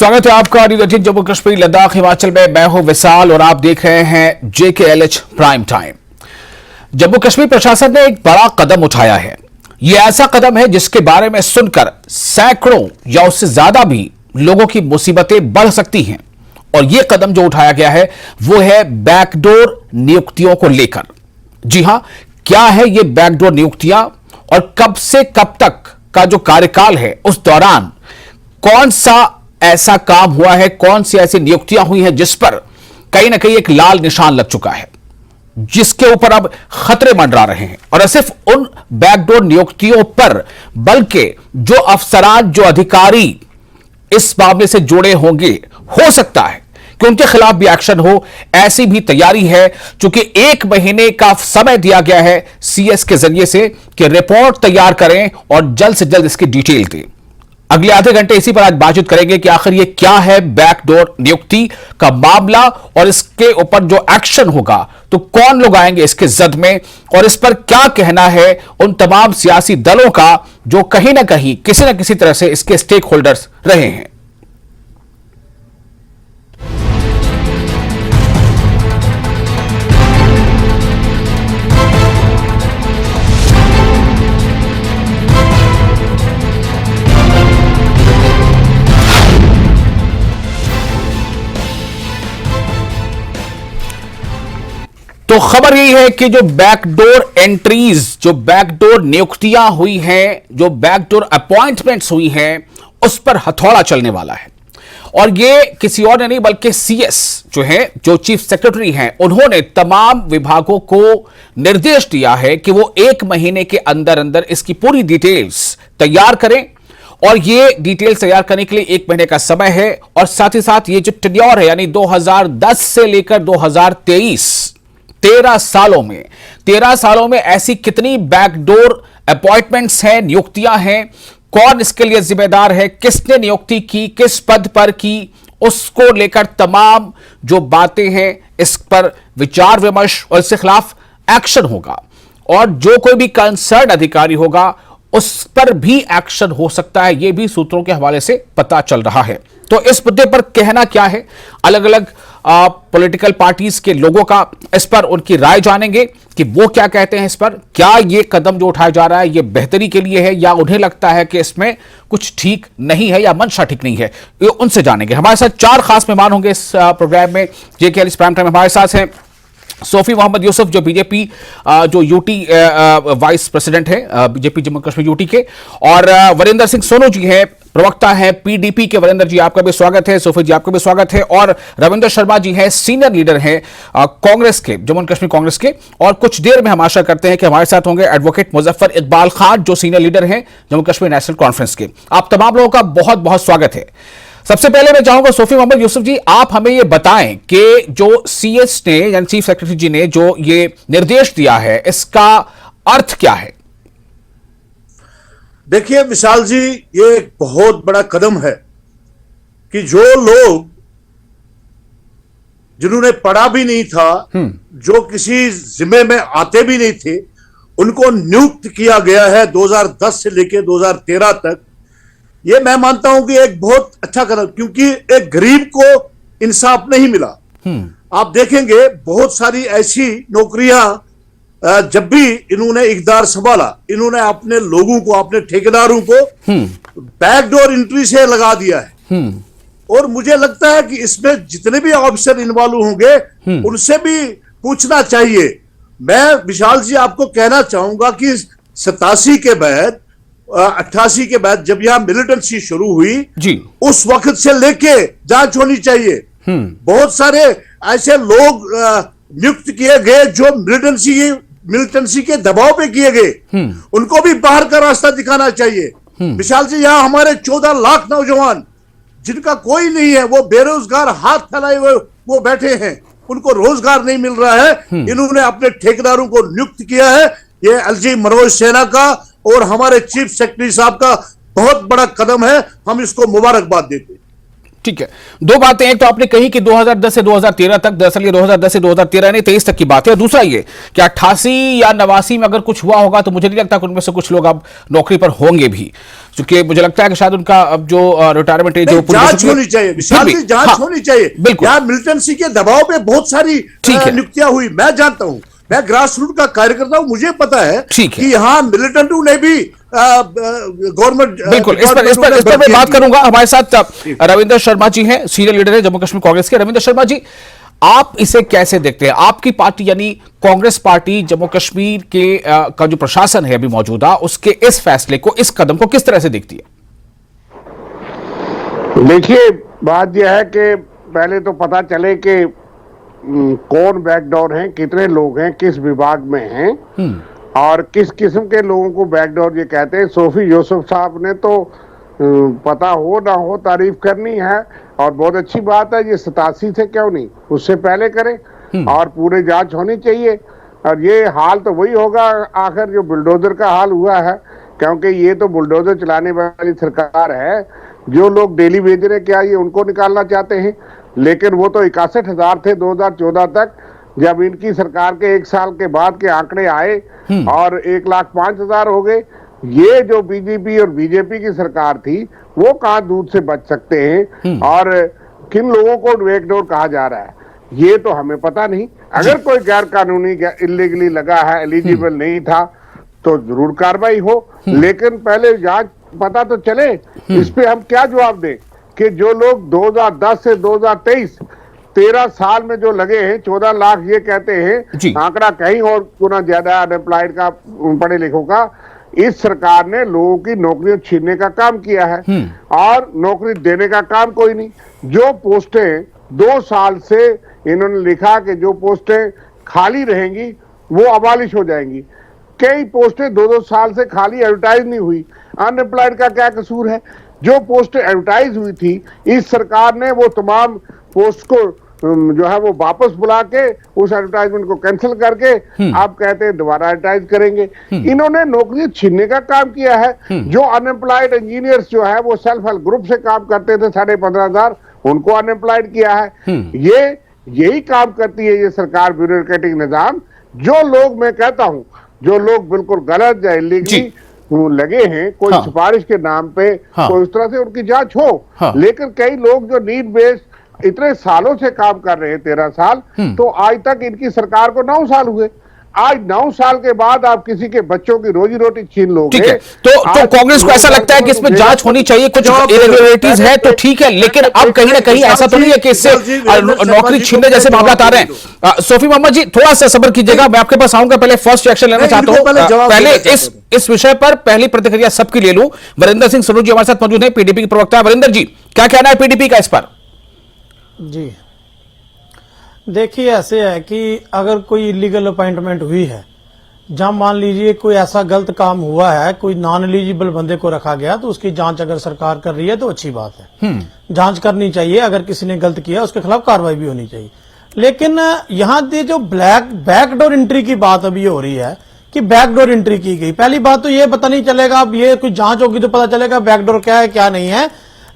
स्वागत है आपका न्यूज जम्मू कश्मीर लद्दाख हिमाचल में। मैं हूं विशाल और आप देख रहे हैं JKLH prime time. Jammu Kashmir प्रशासन ने एक बड़ा कदम उठाया है। यह ऐसा कदम है जिसके बारे में सुनकर सैकड़ों या उससे ज्यादा भी लोगों की मुसीबतें बढ़ सकती हैं। और यह कदम जो उठाया गया है वो है बैकडोर नियुक्तियों को लेकर। जी हां, क्या है ये बैकडोर नियुक्तियां और कब से कब तक का जो कार्यकाल है उस दौरान कौन सा ऐसा काम हुआ है, कौन सी ऐसी नियुक्तियां हुई हैं जिस पर कहीं ना कहीं एक लाल निशान लग चुका है, जिसके ऊपर अब खतरे मंडरा रहे हैं। और सिर्फ उन बैकडोर नियुक्तियों पर बल्कि जो अफसरान, जो अधिकारी इस मामले से जुड़े होंगे, हो सकता है कि उनके खिलाफ भी एक्शन हो, ऐसी भी तैयारी है। चूंकि 1 महीने का समय दिया गया है CS के जरिए से कि रिपोर्ट तैयार करें और जल्द से जल्द इसकी डिटेल दें। अगले आधे घंटे इसी पर आज बातचीत करेंगे कि आखिर ये क्या है बैकडोर नियुक्ति का मामला और इसके ऊपर जो एक्शन होगा तो कौन लोग आएंगे इसके जद में, और इस पर क्या कहना है उन तमाम सियासी दलों का जो कहीं ना कहीं किसी न किसी तरह से इसके स्टेक होल्डर्स रहे हैं। तो खबर यही है कि जो बैकडोर एंट्रीज, जो बैकडोर नियुक्तियां हुई हैं, जो बैकडोर अपॉइंटमेंट्स हुई हैं, उस पर हथौड़ा चलने वाला है। और ये किसी और ने नहीं बल्कि CS जो है, जो चीफ सेक्रेटरी हैं, उन्होंने तमाम विभागों को निर्देश दिया है कि वो 1 महीने के अंदर अंदर इसकी पूरी डिटेल्स तैयार करें। और ये डिटेल्स तैयार करने के लिए 1 महीने का समय है। और साथ ही साथ ये जो टेन्योर है, यानी 2010 से लेकर 2023, 13 सालों में ऐसी कितनी बैकडोर अपॉइंटमेंट्स हैं, नियुक्तियां हैं, कौन इसके लिए जिम्मेदार है, किसने नियुक्ति की, किस पद पर की, उसको लेकर तमाम जो बातें हैं इस पर विचार विमर्श और इसके खिलाफ एक्शन होगा। और जो कोई भी कंसर्न अधिकारी होगा उस पर भी एक्शन हो सकता है, यह भी सूत्रों के हवाले से पता चल रहा है। तो इस मुद्दे पर कहना क्या है, अलग अलग पॉलिटिकल पार्टीज के लोगों का, इस पर उनकी राय जानेंगे कि वो क्या कहते हैं इस पर। क्या ये कदम जो उठाया जा रहा है ये बेहतरी के लिए है या उन्हें लगता है कि इसमें कुछ ठीक नहीं है या मंशा ठीक नहीं है, ये उनसे जानेंगे। हमारे साथ 4 खास मेहमान होंगे इस प्रोग्राम में। JKLH प्राइम टाइम हमारे साथ हैं सोफी मोहम्मद यूसुफ, जो BJP जो UT वाइस प्रेसिडेंट है, BJP जम्मू कश्मीर UT के, और वरिंदर सिंह सोनू जी हैं, प्रवक्ता हैं PDP के। वरिंदर जी आपका भी स्वागत है, सोफी जी आपका भी स्वागत है। और रविंद्र शर्मा जी हैं, सीनियर लीडर हैं कांग्रेस के, जम्मू कश्मीर कांग्रेस के। और कुछ देर में हम आशा करते हैं कि हमारे साथ होंगे एडवोकेट मुजफ्फर इकबाल खान, जो सीनियर लीडर हैं जम्मू कश्मीर नेशनल कॉन्फ्रेंस के। आप तमाम लोगों का बहुत बहुत स्वागत है। सबसे पहले मैं चाहूंगा सोफी मोहम्मद यूसुफ जी, आप हमें यह बताएं कि जो CS ने, यानी चीफ सेक्रेटरी जी ने जो ये निर्देश दिया है, इसका अर्थ क्या है? देखिए विशाल जी, ये एक बहुत बड़ा कदम है कि जो लोग जिन्होंने पढ़ा भी नहीं था, जो किसी जिम्मे में आते भी नहीं थे, उनको नियुक्त किया गया है 2010 से लेकर 2013 तक। ये मैं मानता हूं कि एक बहुत अच्छा कदम, क्योंकि एक गरीब को इंसाफ नहीं मिला। आप देखेंगे बहुत सारी ऐसी नौकरियां जब भी इन्होंने इक़्तिदार संभाला, इन्होंने अपने लोगों को, अपने ठेकेदारों को बैकडोर एंट्री से लगा दिया है। और मुझे लगता है कि इसमें जितने भी ऑफिसर इन्वॉल्व होंगे उनसे भी पूछना चाहिए। मैं विशाल जी आपको कहना चाहूंगा कि 87 के बाद, 88 के बाद जब यहां मिलिटेंसी शुरू हुई जी, उस वक्त से लेके जांच होनी चाहिए। बहुत सारे ऐसे लोग नियुक्त किए गए जो मिलिटेंसी के दबाव पे किए गए, उनको भी बाहर का रास्ता दिखाना चाहिए। विशाल जी, यहां हमारे 14 लाख नौजवान जिनका कोई नहीं है, वो बेरोजगार हाथ फैलाए हुए वो बैठे हैं, उनको रोजगार नहीं मिल रहा है। इन्होंने अपने ठेकेदारों को नियुक्त किया है। ये LG मनोज सिन्हा का और हमारे चीफ सेक्रेटरी साहब का बहुत बड़ा कदम है, हम इसको मुबारकबाद देते हैं। ठीक है, दो बातें, एक तो आपने कही कि 2010 से 2013 तक, दरअसल ये 2010 से 2013 नहीं 23 तक की बात है, और दूसरा ये कि 88 या 89 में अगर कुछ हुआ होगा तो मुझे नहीं लगता कि उनमें से कुछ लोग अब नौकरी पर होंगे भी, क्योंकि मुझे लगता है कि शायद उनका अब जो रिटायरमेंट एज जांच होनी चाहिए, विशाल जी, जांच होनी चाहिए। बिल्कुल, यार मिलिटेंसी के दबाव में बहुत सारी नियुक्तियां हुई, मैं जानता हूं, मैं ग्रास रूट का कार्यकर्ता हूं, मुझे पता है कि यहाँ मिलिटेंटों ने भी गवर्नमेंट, बिल्कुल, इस पर मैं बात करूंगा। हमारे साथ रविंदर शर्मा जी हैं, सीनियर लीडर है जम्मू कश्मीर कांग्रेस के। रविंदर शर्मा जी, आप इसे कैसे देखते हैं? आपकी पार्टी यानी कांग्रेस पार्टी जम्मू कश्मीर के का जो प्रशासन है अभी मौजूदा, उसके इस फैसले को, इस कदम को किस तरह से देखती है? देखिए, बात यह है कि पहले तो पता चले कि कौन बैकडोर हैं, कितने लोग हैं, किस विभाग में हैं और किस किस्म के लोगों को बैकडोर ये कहते हैं। सोफी यूसुफ साहब ने तो पता हो ना हो तारीफ करनी है, और बहुत अच्छी बात है, ये 87 से क्यों नहीं, उससे पहले करें और पूरे जांच होनी चाहिए। और ये हाल तो वही होगा आखिर जो बुलडोजर का हाल हुआ है, क्योंकि ये तो बुलडोजर चलाने वाली सरकार है। जो लोग डेली वेज रहे, क्या ये उनको निकालना चाहते हैं? लेकिन वो तो 61,000 थे 2014 तक, जब इनकी सरकार के 1 साल के बाद के आंकड़े आए और 1,05,000 हो गए। ये जो बीजेपी और बीजेपी की सरकार थी, वो कहाँ दूध से बच सकते हैं और किन लोगों को बैकडोर कहा जा रहा है, ये तो हमें पता नहीं। अगर कोई गैर कानूनी इलीगली लगा है, एलिजिबल नहीं था, तो जरूर कार्रवाई हो, लेकिन पहले जांच पता तो चले। इस पे हम क्या जवाब दें कि जो लोग 2010 से 2023 13 साल में जो लगे हैं, 14 लाख ये कहते हैं, आंकड़ा कहीं और गुना ज्यादा अनएम्प्लॉयड का, पढ़े लिखों का। इस सरकार ने लोगों की नौकरियां छीनने का काम किया है और नौकरी देने का काम कोई नहीं। जो पोस्टें 2 साल से इन्होंने लिखा कि जो पोस्टें खाली रहेंगी वो अबालिश हो जाएंगी, कई पोस्टें 2-2 साल से खाली एडवर्टाइज नहीं हुई। अनएम्प्लॉयड का क्या कसूर है? जो पोस्टें एडवर्टाइज हुई थी, इस सरकार ने वो तमाम पोस्ट को जो है वो वापस बुला के उस एडवर्टाइजमेंट को कैंसिल करके आप कहते हैं दोबारा एडवर्टाइज करेंगे। इन्होंने नौकरी छीनने का काम किया है। जो अनएम्प्लॉयड इंजीनियर्स जो है वो सेल्फ हेल्प ग्रुप से काम करते थे 15,500, उनको अनएम्प्लॉयड किया है। यही काम करती है ये सरकार, ब्यूरोक्रेटिक निजाम। जो लोग, मैं कहता हूं, जो लोग बिल्कुल गलत या इलीगली लगे हैं कोई सिफारिश के नाम पे, कोई उस तरह से उनकी जांच हो। लेकिन कई लोग जो नीड बेस्ड इतने सालों से काम कर रहे हैं, 13 साल, तो आज तक इनकी सरकार को 9 साल हुए। आज 9 साल के बाद आप किसी के बच्चों की रोजी रोटी छीन लोगे। ठीक है, तो कांग्रेस को ऐसा लगता है कि इसमें जांच होनी चाहिए, कुछ इरेगुलरिटीज है तो ठीक है, लेकिन अब कहीं ना कहीं ऐसा तो नहीं है कि इससे नौकरी छीनने जैसे मामला आ रहे हैं। सोफी मोहम्मद जी, थोड़ा सा सब्र कीजिएगा, मैं आपके पास आऊंगा, पहले फर्स्ट रिएक्शन लेना चाहता हूं। पहले इस विषय पर पहली प्रतिक्रिया सबकी ले लूं। वरिंदर सिंह सरोज जी हमारे साथ मौजूद है, पीडीपी के प्रवक्ता। वरिंदर जी, क्या कहना है पीडीपी का इस पर? जी देखिए, ऐसे है कि अगर कोई इलीगल अपॉइंटमेंट हुई है, जहां मान लीजिए कोई ऐसा गलत काम हुआ है, कोई नॉन एलिजिबल बंदे को रखा गया, तो उसकी जांच अगर सरकार कर रही है तो अच्छी बात है, जांच करनी चाहिए। अगर किसी ने गलत किया उसके खिलाफ कार्रवाई भी होनी चाहिए। लेकिन यहाँ ये जो बैकडोर एंट्री की बात अभी हो रही है कि बैकडोर एंट्री की गई, पहली बात तो ये पता नहीं चलेगा, अब ये कोई जांच होगी तो पता चलेगा बैकडोर क्या है क्या नहीं है।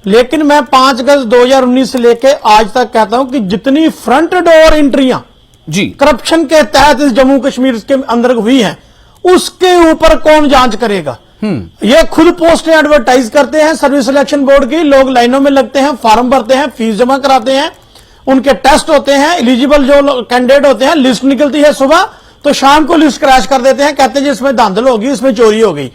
लेकिन मैं 5 अगस्त 2019 से लेके आज तक कहता हूं कि जितनी फ्रंट डोर एंट्रियां जी करप्शन के तहत इस जम्मू कश्मीर के अंदर हुई हैं, उसके ऊपर कौन जांच करेगा? ये खुद पोस्टें एडवर्टाइज करते हैं सर्विस सिलेक्शन बोर्ड की, लोग लाइनों में लगते हैं, फॉर्म भरते हैं, फीस जमा कराते हैं, उनके टेस्ट होते हैं, एलिजिबल जो कैंडिडेट होते हैं, लिस्ट निकलती है सुबह, तो शाम को लिस्ट क्रैश कर देते हैं, कहते हैं इसमें धांधल होगी, इसमें चोरी हो गई।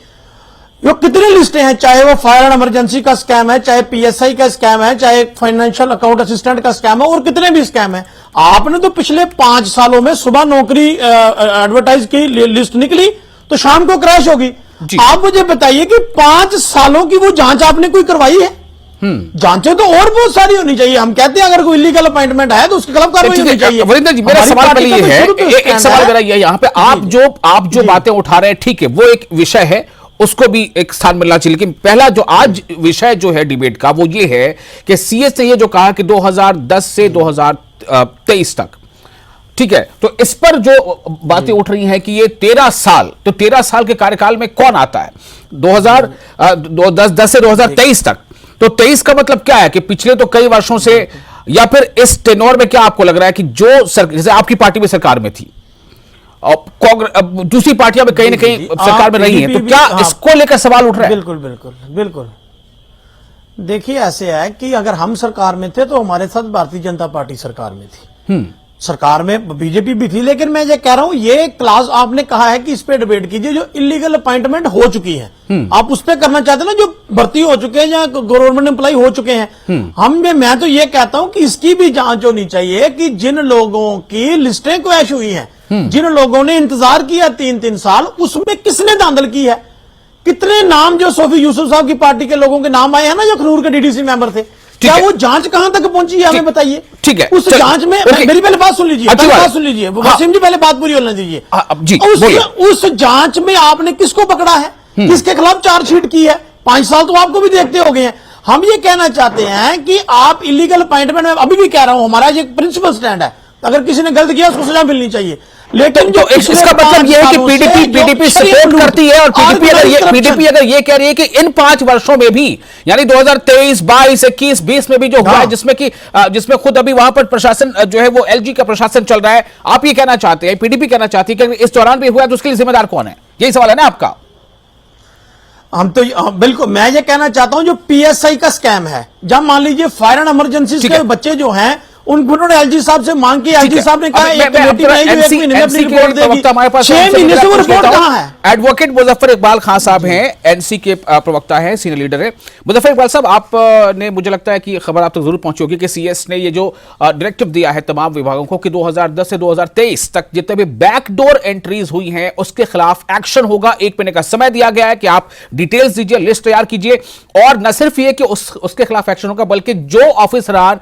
ये कितनी लिस्टें हैं, चाहे वो फायर एंड इमरजेंसी का स्कैम है, चाहे पीएसआई का स्कैम है, चाहे फाइनेंशियल अकाउंट असिस्टेंट का स्कैम है, और कितने भी स्कैम है। आपने तो पिछले 5 सालों में सुबह नौकरी एडवर्टाइज की लिस्ट निकली तो शाम को क्रैश होगी। आप मुझे बताइए कि 5 सालों की वो जांच आपने कोई करवाई है? जांचें तो और बहुत सारी होनी चाहिए। हम कहते हैं अगर कोई इलीगल अपॉइंटमेंट है तो उसके खिलाफ कार्रवाई होनी चाहिए। वरिंदर जी, मेरा सवाल पहले ये है, एक सवाल मेरा ये यहाँ पे, आप जो बातें उठा रहे हैं, ठीक है, वो एक विषय है, उसको भी एक स्थान मिलना चाहिए। लेकिन पहला जो आज विषय जो है डिबेट का, वो ये है कि सीएस ने ये जो कहा कि 2010 से 2023 तक, ठीक है, तो इस पर जो बातें उठ रही हैं कि ये 13 साल, तो 13 साल के कार्यकाल में कौन आता है? 2010 से 2023 तक, तो 23 का मतलब क्या है कि पिछले तो कई वर्षों से, या फिर इस टेनोर में क्या आपको लग रहा है कि जो जैसे आपकी पार्टी में सरकार में थी और दूसरी पार्टियां में कहीं ना कहीं सरकार में रही है, तो क्या इसको लेकर सवाल उठ रहा है? बिल्कुल बिल्कुल बिल्कुल। देखिए, ऐसे है कि अगर हम सरकार में थे तो हमारे साथ भारतीय जनता पार्टी सरकार में थी, सरकार में बीजेपी भी थी। लेकिन मैं ये कह रहा हूं, ये क्लास आपने कहा है कि इस पे डिबेट कीजिए, जो इलीगल अपॉइंटमेंट हो चुकी है आप उस पे करना चाहते हैं ना, जो भर्ती हो चुके हैं या गवर्नमेंट एम्प्लॉय हो चुके हैं। मैं तो ये कहता हूं कि इसकी भी जांच होनी चाहिए कि जिन लोगों की लिस्टें क्रैश हुई हैं, जिन लोगों ने इंतजार किया 3-3 साल, उसमें किसने धांधल की है? कितने नाम जो सोफी यूसुफ साहब की पार्टी के लोगों के नाम आए हैं ना, जो अखनूर के डीडीसी मेंबर थे, क्या वो जांच कहां तक पहुंची है? हमें बताइए। ठीक है, उस जांच में मेरी पहले बात सुन लीजिए, बात सुन लीजिए वसीम जी, पहले बात पूरी होने दीजिए। उस जांच में आपने किसको पकड़ा है, किसके खिलाफ चार्जशीट की है? 5 साल तो आपको भी देखते हो गए हैं। हम ये कहना चाहते हैं कि आप इलीगल अपॉइंटमेंट में, अभी भी कह रहा हूं, हमारा ये प्रिंसिपल स्टैंड है, अगर किसी ने गलत किया उसको सजा मिलनी चाहिए। लेकिन जो इसका मतलब यह है कि पीडीपी सपोर्ट करती है, और पीडीपी अगर ये कह रही है कि इन 5 वर्षों में भी, यानी 2023, 22, 21, 20 में भी जो हुआ है, जिसमें खुद अभी वहां पर प्रशासन जो है वो एलजी का प्रशासन चल रहा है, आप ये कहना चाहते हैं, पीडीपी कहना चाहती है कि इस दौरान भी हुआ तो उसके लिए जिम्मेदार कौन है? यही सवाल है ना आपका? हम तो बिल्कुल, मैं ये कहना चाहता हूं, जो पीएसआई का स्कैम है, जब मान लीजिए फायर एंड इमरजेंसी के बच्चे जो हैं, उन्होंने एलजी साहब से मांग की, एलजी साहब ने कहा एक कमेटी में 1 महीने में अपनी रिपोर्ट देगी। 6 महीने से वो रिपोर्ट कहां है? एडवोकेट मुजफ्फर इकबाल खान साहब हैं, एनसी के प्रवक्ता हैं, सीनियर लीडर है। मुजफ्फर इकबाल साहब, आपने, मुझे लगता है कि खबर आप तक जरूर पहुंची होगी कि सीएस ने ये जो डायरेक्टिव दिया है तमाम विभागों को कि 2010 से 2023 तक जितने भी बैकडोर एंट्रीज हुई हैं उसके खिलाफ एक्शन होगा। 1 महीने का समय दिया गया है कि आप डिटेल्स दीजिए, लिस्ट तैयार कीजिए, और न सिर्फ ये कि उसके खिलाफ एक्शन होगा, बल्कि जो ऑफिसरान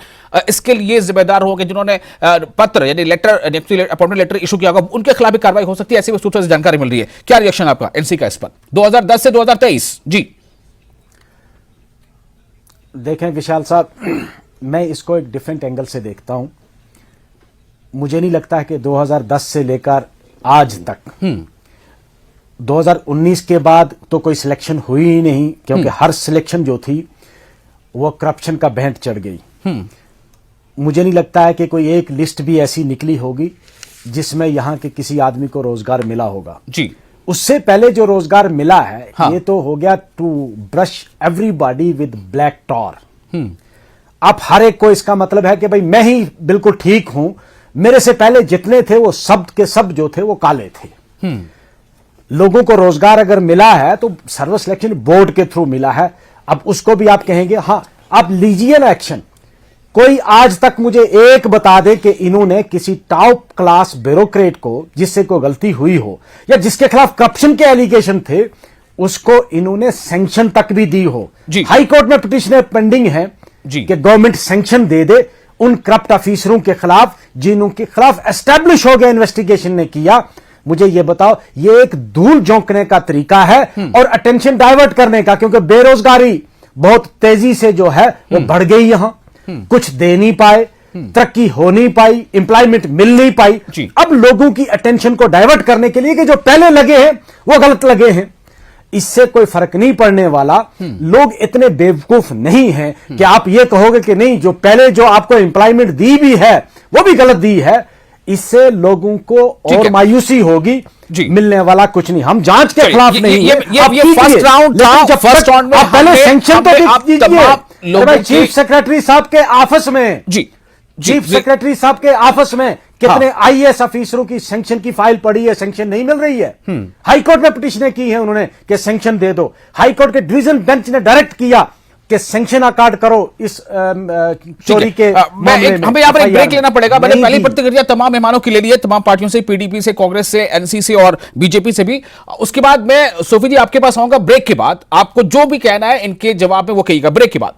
इसके लिए जिम्मेदार होंगे, जिन्होंने पत्र यानी लेटर, अपॉइंटमेंट लेटर इशू किया होगा, उनके खिलाफ भी कार्रवाई हो सकती है, ऐसी सूत्रों से जानकारी मिल रही है। क्या रिएक्शन आपका एनसी का इस पर 2010 से 2023? जी देखें विशाल साहब, मैं इसको एक डिफरेंट एंगल से देखता हूं। मुझे नहीं लगता है कि 2010 से लेकर आज तक 2019 के बाद तो कोई सिलेक्शन हुई ही नहीं, क्योंकि हर सिलेक्शन जो थी वो करप्शन का भेंट चढ़ गई। मुझे नहीं लगता है कि कोई एक लिस्ट भी ऐसी निकली होगी जिसमें यहां के किसी आदमी को रोजगार मिला होगा। जी, उससे पहले जो रोजगार मिला है, हाँ, ये तो हो गया to brush everybody with black tar. अब हर एक को इसका मतलब है कि भाई मैं ही बिल्कुल ठीक हूं, मेरे से पहले जितने थे वो सब के सब जो थे वो काले थे। लोगों को रोजगार अगर मिला है तो सर्विस सिलेक्शन बोर्ड के थ्रू मिला है। अब उसको भी आप कहेंगे हाँ आप लीजिए ना एक्शन। कोई आज तक मुझे एक बता दे कि इन्होंने किसी टॉप क्लास ब्यूरोक्रेट को, जिससे कोई गलती हुई हो या जिसके खिलाफ करप्शन के एलिगेशन थे, उसको इन्होंने सैंक्शन तक भी दी हो। हाई कोर्ट में पिटीशन पेंडिंग है कि गवर्नमेंट सैंक्शन दे दे उन करप्ट ऑफिसरों के खिलाफ जिनके खिलाफ एस्टैब्लिश हो गया, इन्वेस्टिगेशन ने किया। मुझे यह बताओ, ये एक धूल झोंकने का तरीका है और अटेंशन डाइवर्ट करने का, क्योंकि बेरोजगारी बहुत तेजी से जो है वो बढ़ गई। यहां कुछ दे नहीं पाए, तरक्की हो नहीं पाई, एम्प्लॉयमेंट मिल नहीं पाई। अब लोगों की अटेंशन को डाइवर्ट करने के लिए कि जो पहले लगे हैं वो गलत लगे हैं, इससे कोई फर्क नहीं पड़ने वाला। लोग इतने बेवकूफ नहीं हैं कि आप ये कहोगे कि नहीं जो पहले जो आपको एम्प्लॉयमेंट दी भी है वो भी गलत दी है। इससे लोगों को और मायूसी होगी, मिलने वाला कुछ नहीं। हम जांच के खिलाफ नहीं है। ये फर्स्ट राउंड था, फर्स्ट राउंड में आप पहले सैंक्शन तो दीजिए। चीफ सेक्रेटरी साहब के ऑफिस में, चीफ सेक्रेटरी साहब के ऑफिस में कितने आईएएस अफसरों की सैंक्शन की फाइल पड़ी है, सैंक्शन नहीं मिल रही है। हाई कोर्ट में पिटीशनें की है उन्होंने कि सैंक्शन दे दो। हाई कोर्ट के डिवीजन बेंच ने डायरेक्ट किया कि सैंक्शन अकार्ड करो इस चोरी के मामले में। हमें यहां पर एक ब्रेक लेना पड़ेगा। मैंने पहली प्रतिक्रिया तमाम मेहमानों के लिए ली है, तमाम पार्टियों से, पीडीपी से, कांग्रेस से, एनसी से और बीजेपी से भी। उसके बाद मैं सोफी जी आपके पास आऊंगा ब्रेक के बाद। आपको जो भी कहना है इनके जवाब में वो कहिएगा ब्रेक के बाद।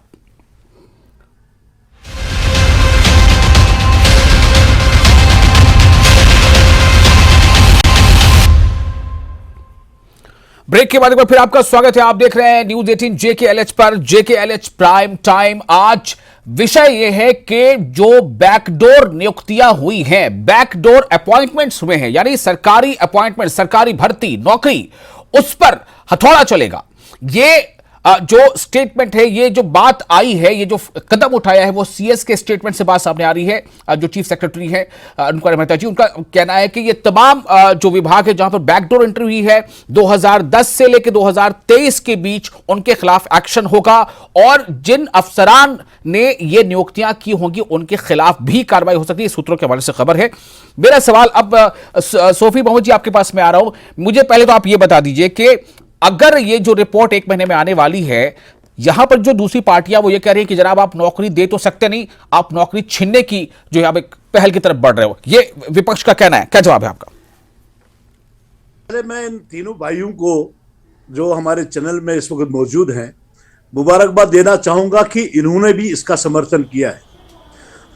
ब्रेक के बाद एक बार फिर आपका स्वागत है। आप देख रहे हैं न्यूज 18 JKLH पर, JKLH प्राइम टाइम। आज विषय यह है कि जो बैकडोर नियुक्तियां हुई हैं, बैकडोर अपॉइंटमेंट्स हुए हैं, यानी सरकारी अपॉइंटमेंट, सरकारी भर्ती, नौकरी, उस पर हथौड़ा चलेगा। ये जो स्टेटमेंट है, ये जो बात आई है, ये जो कदम उठाया है, वो सीएस के स्टेटमेंट से बात सामने आ रही है। जो चीफ सेक्रेटरी है अनुराग मेहता जी, उनका कहना है कि ये तमाम जो विभाग है जहां पर बैकडोर एंट्री हुई है 2010 से लेकर 2023 के बीच, उनके खिलाफ एक्शन होगा और जिन अफसरान ने ये नियुक्तियां की होंगी उनके खिलाफ भी कार्रवाई हो सकती है। सूत्रों के हवाले से खबर है। मेरा सवाल अब सोफी मोहम्मद जी आपके पास में आ रहा हूं। मुझे पहले तो आप ये बता दीजिए कि अगर ये जो रिपोर्ट 1 महीने में आने वाली है, यहां पर जो दूसरी पार्टियां वो ये कह रही है कि जनाब आप नौकरी दे तो सकते नहीं, आप नौकरी छीनने की जो है आप एक पहल की तरफ बढ़ रहे हो, ये विपक्ष का कहना है, क्या जवाब है आपका? पहले मैं इन तीनों भाइयों को जो हमारे चैनल में इस वक्त मौजूद हैं मुबारकबाद देना चाहूंगा कि इन्होंने भी इसका समर्थन किया है।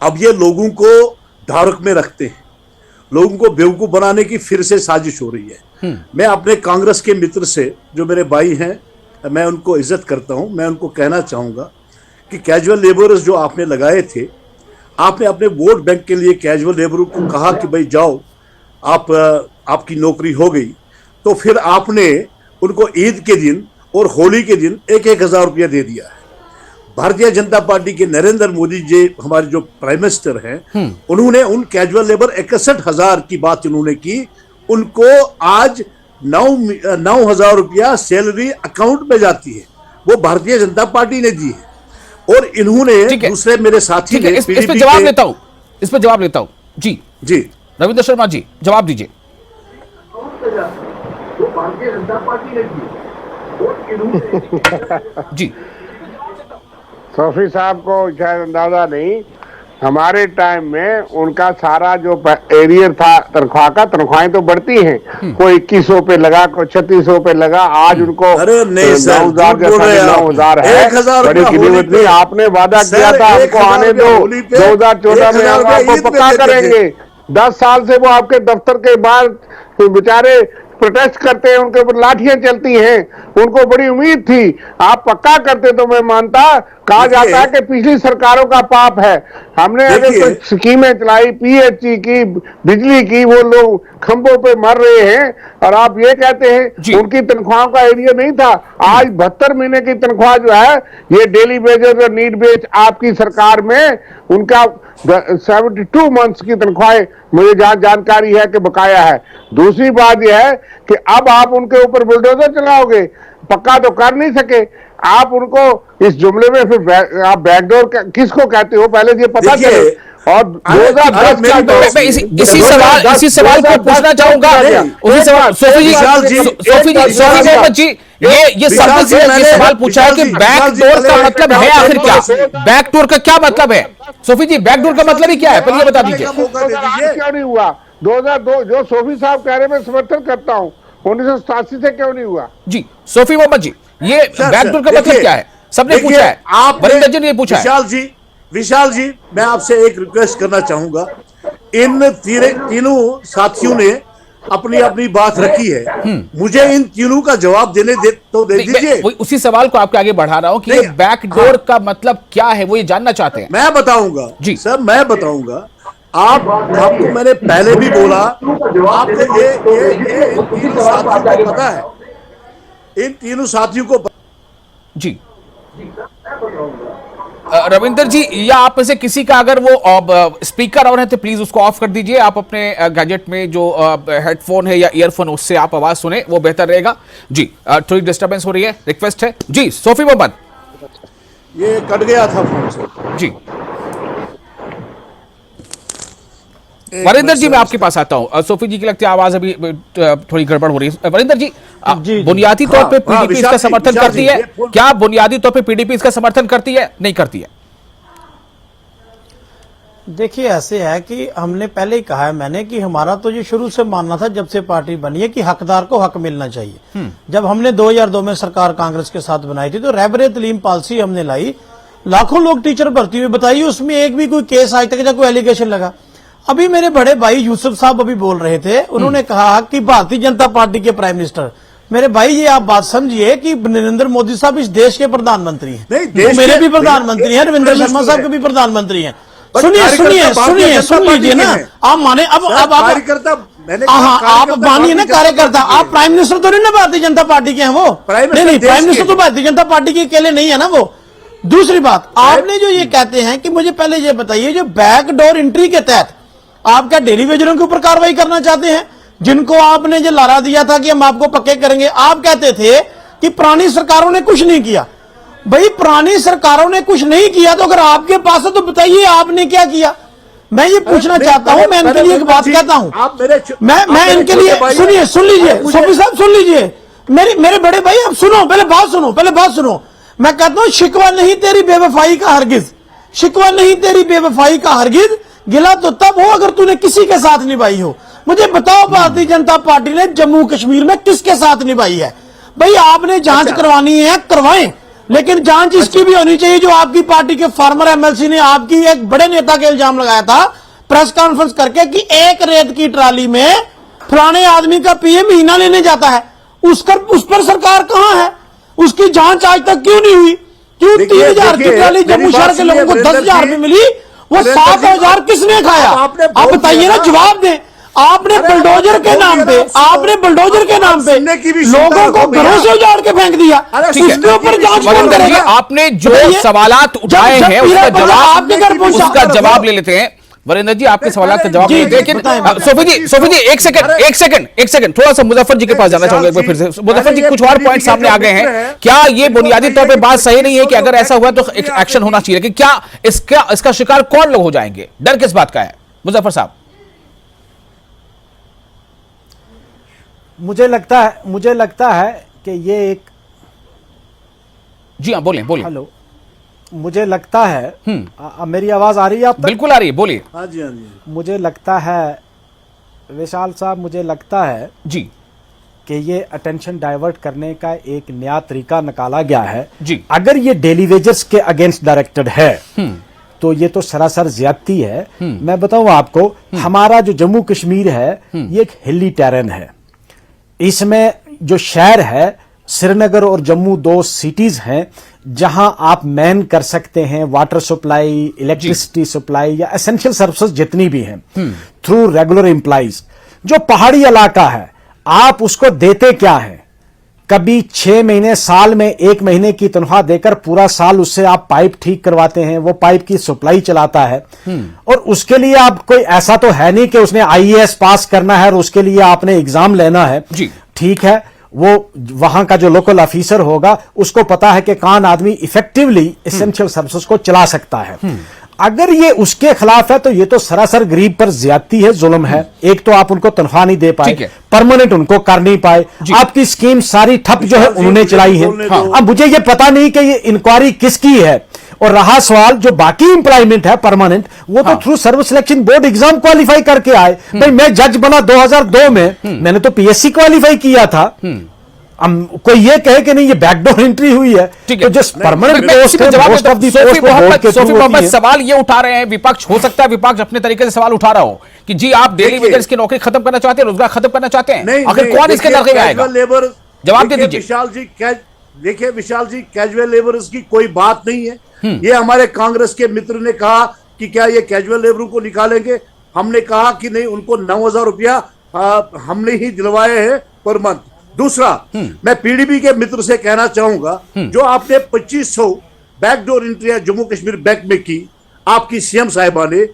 अब ये लोगों को धारक में रखते हैं, लोगों को बेवकूफ बनाने की फिर से साजिश हो रही है। मैं अपने कांग्रेस के मित्र से, जो मेरे भाई हैं, मैं उनको इज्जत करता हूं, मैं उनको कहना चाहूंगा कि कैजुअल लेबरर्स जो आपने लगाए थे, आपने अपने वोट बैंक के लिए कैजुअल लेबरर को कहा कि भाई जाओ, आपकी नौकरी हो गई, तो फिर आपने उनको ईद के दिन और होली के दिन 1,000 रुपया दे दिया है। भारतीय जनता पार्टी के नरेंद्र मोदी जी, हमारे जो प्राइम मिनिस्टर हैं, उन्होंने उन कैजुअल लेबर 61,000 की बात उन्होंने की, उनको आज 9,000 रुपया सैलरी अकाउंट में जाती है, वो भारतीय जनता पार्टी ने दी है। और इन्होंने दूसरे मेरे साथी ने इस पे जवाब लेता हूं, इस पे जवाब लेता हूं। जी जी रविंद्र शर्मा जी, जवाब दीजिए। वो भारतीय जनता पार्टी ने दी और इन्होंने जी सोफी साहब को शायद अंदाजा नहीं, हमारे टाइम में उनका सारा जो एरियर था तनख्वाह का, तनख्वाहें तो बढ़ती हैं, कोई 2100 पे लगा, कोई 3600 पे लगा, आज उनको 9,000 9,000 है, बड़ी कीमत नहीं। आपने वादा किया था हमको आने दो, 2014 में हम आपको पक्का करेंगे। 10 साल से वो आपके दफ्तर के बाहर बेचारे प्रोटेस्ट करते हैं, उनके ऊपर लाठियां चलती हैं, उनको बड़ी उम्मीद थी आप पक्का करते तो मैं मानता। कहा जाता है कि पिछली सरकारों का पाप है, हमने अगर कुछ स्कीमें चलाई, पीएचई की, बिजली की, वो लोग खंभों पे मर रहे हैं और आप ये कहते हैं उनकी तनख्वाहों का एरिया नहीं था। आज 72 महीने की तनख्वाह जो है, ये डेली वेजेस और नीड बेस आपकी सरकार में उनका 72 मंथ्स की तनख्वाहें मुझे जानकारी है कि बकाया है। दूसरी बात यह है कि अब आप उनके ऊपर बुलडोजर चलाओगे, पक्का तो कर नहीं सके आप उनको। इस जुमले में फिर आप बैकडोर किसको कहते हो, पहले ये पता चले। और 2010 मैं इसी सवाल को पूछना चाहूंगा, सोफी मोहम्मद जी, ये सवाल पूछा है कि बैकडोर का मतलब है आखिर क्या? बैकडोर का क्या मतलब है सोफी जी? बैकडोर का मतलब ही क्या है, पहले ये बता दीजिए। क्यों नहीं हुआ 2002 जो सोफी साहब कह रहे, मैं समर्थन करता हूँ, 1987 से क्यों नहीं हुआ? जी सोफी मोहम्मद जी, ये बैकडोर का मतलब क्या है? सबने पूछा है, आप वरिंदर जी ने पूछा है। विशाल जी, मैं आपसे एक रिक्वेस्ट करना चाहूंगा, इन तीनों साथियों ने अपनी अपनी बात रखी है, मुझे इन तीनों का जवाब दे दीजिए। उसी सवाल को आपके आगे बढ़ा रहा हूं कि बैकडोर का मतलब क्या है, वो ये जानना चाहते हैं। मैं बताऊंगा जी सर, मैं बताऊंगा। आपको मैंने पहले भी बोला, आपको ये तीनों साथियों को पता है, इन तीनों साथियों को जी। रविंदर जी, या आप में से किसी का अगर वो स्पीकर ऑन है तो प्लीज उसको ऑफ कर दीजिए। आप अपने गैजेट में जो हेडफोन है या ईयरफोन, उससे आप आवाज सुने, वो बेहतर रहेगा जी। थोड़ी डिस्टर्बेंस हो रही है, रिक्वेस्ट है जी। सोफी मोहम्मद, ये कट गया था फोन से जी। वरिंदर जी, मैं आपके पास आता हूं। सोफी जी की लगती है आवाज अभी थोड़ी गड़बड़ हो रही है। वरिंदर जी, बुनियादी तौर पे पीडीपी इसका समर्थन करती है क्या? बुनियादी तौर पे पीडीपी इसका समर्थन करती है, नहीं करती है? देखिए, ऐसे है कि हमने पहले ही कहा है मैंने कि हमारा तो ये शुरू से मानना था, जब से पार्टी बनी है, कि हकदार को हक मिलना चाहिए। जब हमने 2002 में सरकार कांग्रेस के साथ बनाई थी तो रहबरे तलीम पॉलिसी हमने लाई, लाखों लोग टीचर भर्ती हुए, बताइए उसमें एक भी कोई केस आज तक या कोई एलिगेशन लगा? अभी मेरे बड़े भाई यूसुफ साहब अभी बोल रहे थे, उन्होंने कहा कि भारतीय जनता पार्टी के प्राइम मिनिस्टर, मेरे भाई ये आप बात समझिए कि नरेंद्र मोदी साहब इस देश के प्रधानमंत्री हैं, तो मेरे भी प्रधानमंत्री हैं, रविंद्र शर्मा साहब के भी प्रधानमंत्री हैं। सुनिए सुनिए सुनिए, सुन लीजिए ना आप, माने अब आप मैंने हाँ, आप कार्यकर्ता मानिए ना भारतीय कार्यकर्ता, जनता पार्टी आप प्राइम मिनिस्टर तो नहीं ना भारतीय जनता पार्टी के हैं वो? प्राइम नहीं नहीं, मिनिस्टर प्राइम देश मिनिस्टर के तो भारतीय जनता पार्टी के अकेले नहीं है ना वो। दूसरी बात, आपने जो ये कहते हैं कि मुझे पहले ये बताइए, जो बैकडोर एंट्री के तहत आप क्या डेली वेजरों के ऊपर कार्रवाई करना चाहते हैं, जिनको आपने जो लारा दिया था कि हम आपको पक्के करेंगे? आप कहते थे कि पुरानी सरकारों ने कुछ नहीं किया। भाई पुरानी सरकारों ने कुछ नहीं किया तो अगर आपके पास है तो बताइए आपने क्या किया। मैं ये पूछना चाहता हूं, मैं इनके लिए एक बात कहता हूं, मैं इनके लिए, सुनिए, सुन लीजिए सोफी साहब, सुन लीजिए मेरे बड़े भाई, आप सुनो, पहले बात सुनो। मैं कहता हूं शिकवा नहीं तेरी बेवफाई का हरगिज, शिकवा नहीं तेरी बेवफाई का हरगिज, गिला तो तब हो अगर तूने किसी के साथ निभाई हो। मुझे बताओ भारतीय जनता पार्टी ने जम्मू कश्मीर में किसके साथ निभाई है? भाई आपने जांच करवानी है करवाएं, लेकिन जांच इसकी भी होनी चाहिए जो आपकी पार्टी के फार्मर एमएलसी ने आपकी एक बड़े नेता के इल्जाम लगाया था प्रेस कॉन्फ्रेंस करके कि एक रेत की ट्राली में फलाने आदमी का पीए महीना लेने जाता है। उस पर सरकार कहां है? उसकी जांच आज तक क्यों नहीं हुई? क्यों 3,000 की ट्राली जम्मू शहर के लोगों को 10,000 में मिली, वो 7,000 किसने खाया? आप बताइए ना, जवाब दें। आपने बुलडोजर के नाम पे, लोगों को घरों से उजाड़ के फेंक दिया, उसके ऊपर जांच कौन करेगा? आपने जो सवालात उठाए हैं उसका जवाब ले लेते हैं। वरिंदर जी, आपके सवाल का जवाब लेते हैं, लेकिन सोफी जी एक सेकंड, थोड़ा सा मुजफ्फर जी के पास जाना चाहूंगा एक बार फिर से। मुजफ्फर जी, कुछ और पॉइंट सामने आ गए हैं। क्या ये बुनियादी तौर पे बात सही नहीं है कि अगर ऐसा हुआ तो एक एक्शन होना चाहिए, लेकिन क्या इसका शिकार कौन लोग हो जाएंगे? डर किस बात का है मुजफ्फर साहब? मुझे लगता है कि ये एक, जी हाँ, बोलिए। हेलो, मुझे लगता है, मेरी आवाज आ रही है आप तक? बिल्कुल आ रही है, बोलिए। हाँ जी, हाँ जी। मुझे लगता है विशाल साहब, मुझे लगता है जी कि ये अटेंशन डाइवर्ट करने का एक नया तरीका निकाला गया है जी। अगर ये डेली वेजर्स के अगेंस्ट डायरेक्टेड है तो ये तो सरासर ज्यादती है। मैं बताऊं आपको, हमारा जो जम्मू कश्मीर है ये एक हिली टेरेन है। इसमें जो शहर है श्रीनगर और जम्मू, 2 सिटीज हैं जहां आप मैन कर सकते हैं वाटर सप्लाई, इलेक्ट्रिसिटी सप्लाई या एसेंशियल सर्विसेज जितनी भी हैं थ्रू रेगुलर एम्प्लॉइज। जो पहाड़ी इलाका है आप उसको देते क्या है? कभी 6 महीने, साल में 1 महीने की तनख्वाह देकर पूरा साल उससे आप पाइप ठीक करवाते हैं, वो पाइप की सप्लाई चलाता है। और उसके लिए आप कोई ऐसा तो है नहीं कि उसने आईएएस पास करना है और उसके लिए आपने एग्जाम लेना है। ठीक है, वो वहां का जो लोकल ऑफिसर होगा उसको पता है कि कौन आदमी इफेक्टिवली एसेंशियल सर्विसेज को चला सकता है। अगर ये उसके खिलाफ है तो ये तो सरासर गरीब पर ज्यादती है, जुल्म है। एक तो आप उनको तनख्वाह नहीं दे पाए, परमानेंट उनको कर नहीं पाए, आपकी स्कीम सारी ठप जो है उन्होंने चलाई है। अब मुझे ये पता नहीं कि ये इंक्वायरी किसकी है। और रहा सवाल जो बाकी एम्प्लॉयमेंट है परमानेंट, वो तो through service selection board exam qualify करके आए। भाई मैं जज बना 2002 में, मैंने तो पीएससी क्वालिफाई किया था। कोई ये कहे कि नहीं ये बैकडोर एंट्री हुई है, तो जो परमानेंट पोस्ट है मोस्ट ऑफ दी पोस्ट। सवाल ये उठा रहे हैं विपक्ष, हो सकता है विपक्ष अपने तरीके से सवाल उठा रहा हो कि जी आप डेली वेजर्स की नौकरी खत्म करना चाहते हैं, रोजगार खत्म करना चाहते हैं, आखिर कौन इसके नरखे में आएगा? जवाब दे दीजिए। विशाल जी, कैजुअल लेबरर्स की कोई बात नहीं है। ये हमारे कांग्रेस के मित्र ने कहा कि क्या ये कैजुअल लेबरों को निकालेंगे? हमने कहा कि नहीं, उनको 9,000 रुपया हमने ही दिलवाए हैं पर मंथ। दूसरा, मैं पीडीपी के मित्र से कहना चाहूंगा, जो आपने 2500 बैकडोर एंट्रियां जम्मू कश्मीर बैंक में की आपकी सीएम साहिबा ने,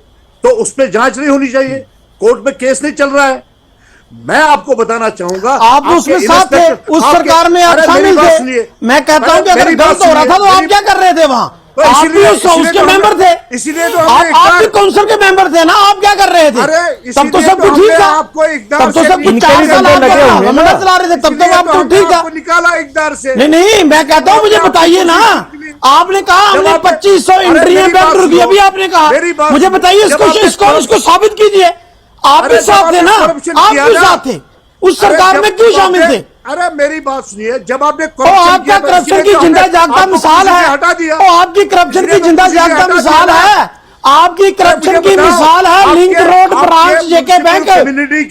तो उस पर जांच नहीं होनी चाहिए? कोर्ट में केस नहीं चल रहा है? मैं आपको बताना चाहूंगा, आप उसमें साथ थे, उस सरकार में आप शामिल थे। मैं कहता हूं कि अगर गलत हो रहा था तो आप क्या कर रहे थे वहां? आप भी उसके मेंबर थे, इसीलिए तो आप भी काउंसिल के मेंबर थे ना, आप क्या कर रहे थे? तब तो सब कुछ ठीक था, तब तो सब कुछ 4 साल आप गवर्नमेंट चला रहे थे, तब तो आप कुछ ठीक था। निकाला इकदार से। नहीं, मैं कहता हूं मुझे बताइए ना, आपने कहा हमने 2500 एंट्रियां बैकडोर की, अभी आपने कहा, मुझे बताइए इसको साबित कीजिए। आप भी साथ थे ना, आप भी साथ थे, उस सरकार में क्यों शामिल थे? अरे मेरी बात सुनिए, जब आपने आपका करप्शन की जिंदा जागता मिसाल है, हटा दिया, आपकी करप्शन की जिंदा जागता मिसाल है, आपकी करप्शन की मिसाल है लिंक रोड ब्रांच जेके बैंक,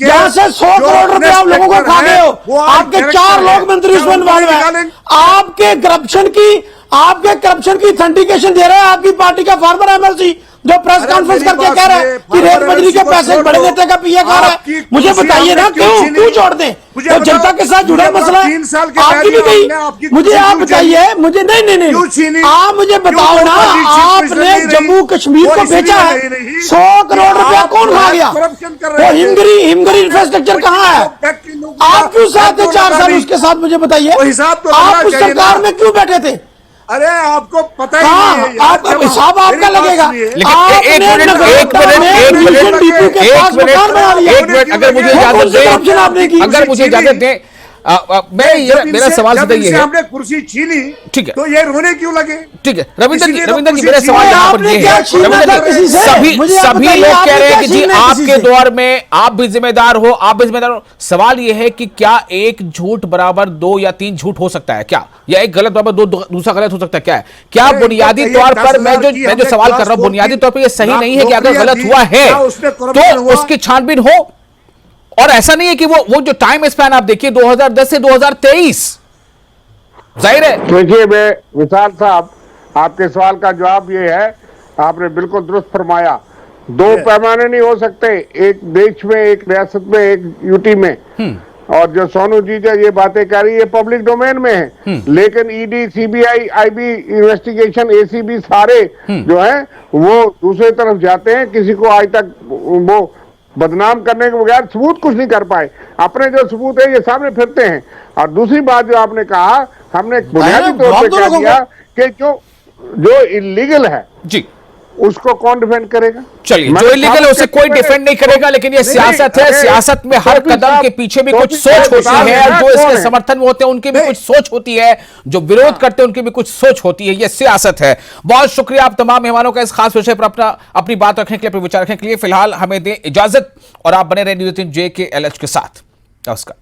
जहां से 100 करोड़ रुपए आप लोगों को खा गए हो। आपके 4 लोग मंत्री उसमें इन्वॉल्व है। आपके करप्शन की ऑथेंटिकेशन दे रहा है आपकी पार्टी का फार्मर एमएलसी जो प्रेस अरे कॉन्फ्रेंस मेरी करके बात कह रहा है सुनिए, कि रेत फार्मर बजरी के एमएसपी को पैसे छोड़ बड़े दो। नेता का पिया खा रहा आपकी है। मुझे कुर्सी बताइए ना, आपने क्यों क्यों छीनी? क्यों छोड़ दें? मुझे तो बताओ, जनता के साथ जुड़ा मुझे मसला बताओ, है, 3 साल के आपकी भी पहले गई। आपने आपकी मुझे कुर्सी आप क्यों बताइए, छीनी? मुझे नहीं क्यों छीनी? आप मुझे क्यों बताओ वो ना, पार्टी चीफ मिनिस्टर आपने नहीं रही? जम्मू कश्मीर वो को इसलिए बेचा है, नहीं रही 100 करोड़ कि रुपया आप कौन जो खा है गया? corruption कर वो रहे थे। हिमगिरी इंफ्रास्ट्रक्चर कहाँ है? आप क्यों साथ थे 4 साल उसके साथ? मुझे बताइए, वो हिसाब तो लगना आप उस चाहिए सरकार ना। में क्यों बैठे थे? अरे आपको पता ही हाँ, नहीं है यार, आपका जब हिसाब मेरी आपका बात लगेगा। सुनिए। लेकिन आपने एक मिनट मिशन डिपो के पास मकान बना लिया। अगर मुझे वो कौन सी इजाजत corruption आपने की? दें, अगर मुझे इजाजत दें, मेरा सवाल सीधा ये है। हमने कुर्सी छीनी, ठीक है। तो ये रोने क्यों लगे? ठीक है रविंदर जी, इसीलिए तो रविंदर जी, कुर्सी मेरा सवाल छीनी। यहाँ पर आपने ये क्या है, छीना रविंदर था किसी जी, से? सभी मुझे आप सभी बताइए, लोग आपने कह रहे हैं क्या कि जी छीना है किसी आपके से? दौर में आप भी जिम्मेदार हो, आप भी जिम्मेदार हो। सवाल ये है कि क्या एक झूठ बराबर 2 या 3 झूठ हो सकता है क्या, या एक गलत बराबर दूसरा गलत हो सकता है? क्या है, क्या अरे बुनियादी तो तौर कहिए, पर 10,000 की मैं जो हमने सवाल कर क्लास रहा हूं, फोर बुनियादी की तौर पर यह सही नहीं है कि अगर नौकरियां गलत दी, हुआ है क्या उसमें corruption तो हुआ? उसकी छानबीन हो। और ऐसा नहीं है कि वो जो टाइम स्पैन आप देखिए 2010 से 2023, जाहिर है। देखिए मैं विशाल साहब, आपके सवाल का जवाब ये है, आपने बिल्कुल दुरुस्त फरमाया। 2 पैमाने नहीं हो सकते, एक देश में, एक रियासत में, एक यूटी में। और जो सोनू जी जो ये बातें कर रही है पब्लिक डोमेन में है, लेकिन ED, CBI, IB investigation, ACB सारे जो है वो दूसरे तरफ जाते हैं। किसी को आज तक वो बदनाम करने के बगैर सबूत कुछ नहीं कर पाए। अपने जो सबूत है ये सामने फिरते हैं। और दूसरी बात जो आपने कहा, हमने बुनियादी तौर जवाब पे दो कह लोगों दिया कि जो इलीगल है जी उसको कौन डिफेंड करेगा? चलिए, जो मैंने इलीगल है उसे कोई डिफेंड नहीं करेगा, लेकिन ये नहीं, सियासत है। अरे, सियासत में हर टोपी कदम साहब, के पीछे भी टोपी कुछ सोच साहब होती बता है, रहे हैं जो कौन इसके है? समर्थन में होते हैं उनकी भी कुछ सोच होती है, जो विरोध करते हैं उनकी भी कुछ सोच होती है। ये सियासत है। बहुत शुक्रिया आप तमाम मेहमानों का इस खास विषय पर अपनी बात रखने के लिए, अपने विचार रखने के लिए। फिलहाल हमें दें इजाजत और आप बने रहे न्यूज़ 18 JKLH के साथ। नमस्कार।